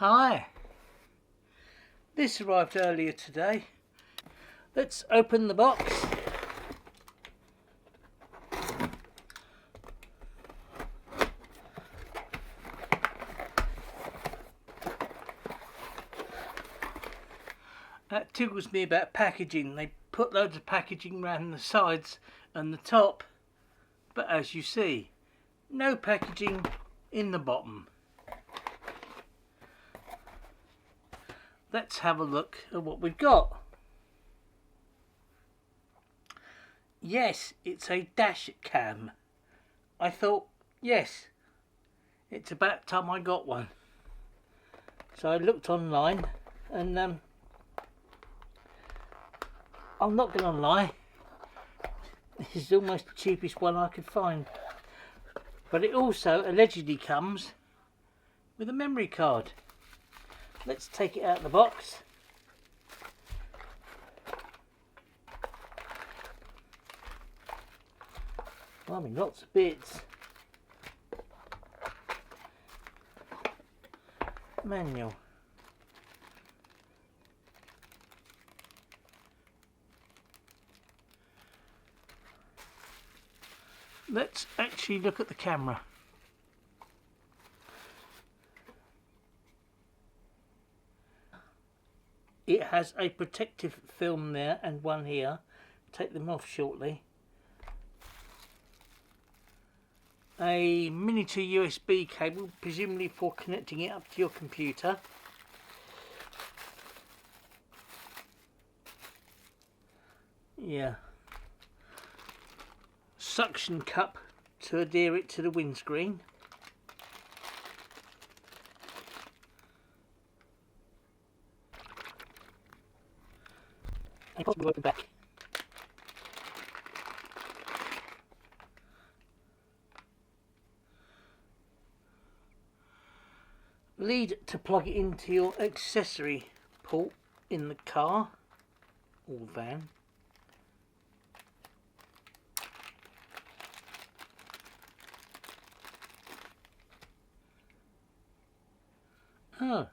Hi, this arrived earlier today. Let's open the box. That tickles me about packaging. They put loads of packaging around the sides and the top, but as you see, no packaging in the bottom. Let's have a look at what we've got. Yes, it's a Dashcam. I thought, yes, it's about time I got one. So I looked online and I'm not going to lie, this is almost the cheapest one I could find. But it also allegedly comes with a memory card. Let's take it out of the box. I mean, lots of bits. Manual. Let's actually look at the camera. It has a protective film there and one here. Take them off shortly. A miniature USB cable, presumably for connecting it up to your computer. Yeah. Suction cup to adhere it to the windscreen. And possibly open back. Lead to plug it into your accessory port in the car or van. Oh,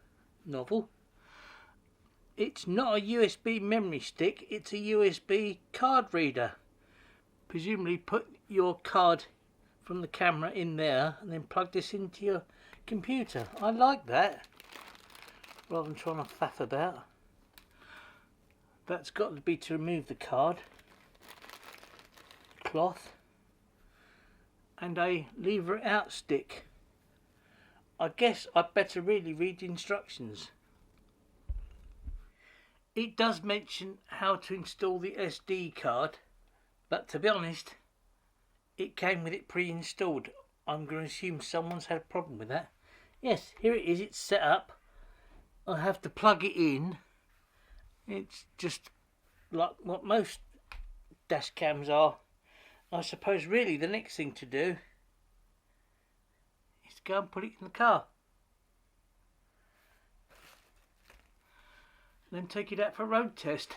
novel. It's not a USB memory stick, it's a USB card reader. Presumably put your card from the camera in there and then plug this into your computer. I like that, rather than trying to faff about. That's got to be to remove the card, cloth, and a lever it out stick. I guess I'd better really read the instructions. It does mention how to install the SD card, but to be honest, it came with it pre-installed. I'm going to assume someone's had a problem with that. Yes, here it is, it's set up. I have to plug it in. It's just like what most dash cams are. I suppose really the next thing to do is to go and put it in the car. And then take it out for a road test.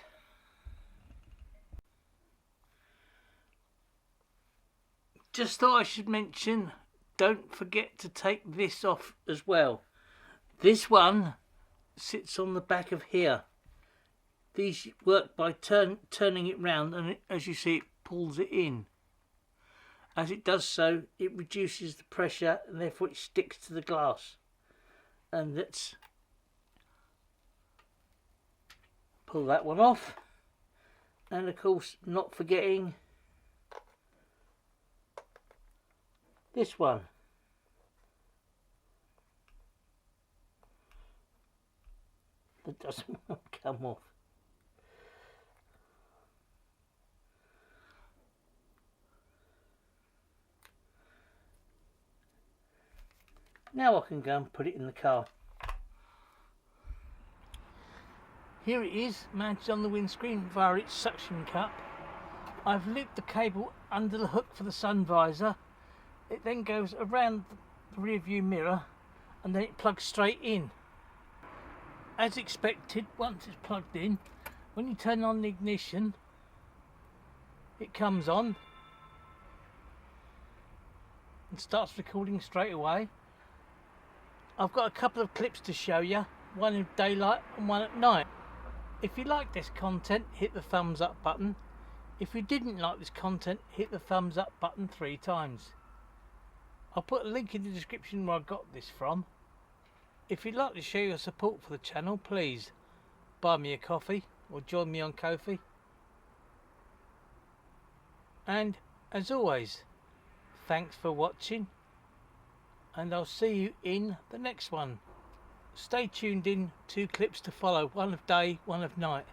Just thought I should mention, don't forget to take this off as well. This one sits on the back of here. These work by turning it round, and as you see, it pulls it in. As it does so, it reduces the pressure and therefore it sticks to the glass. And let's pull that one off. And of course, not forgetting this one. That doesn't come off. Now I can go and put it in the car. Here it is, mounted on the windscreen via its suction cup. I've looped the cable under the hook for the sun visor. It then goes around the rear view mirror and then it plugs straight in. As expected, once it's plugged in, when you turn on the ignition, it comes on and starts recording straight away. I've got a couple of clips to show you, one in daylight and one at night. If you like this content, hit the thumbs up button. If you didn't like this content, hit the thumbs up button 3 times. I'll put a link in the description where I got this from. If you'd like to show your support for the channel, please buy me a coffee or join me on Ko-fi. And as always, thanks for watching, and I'll see you in the next one. Stay tuned in, 2 clips to follow, one of day, one of night.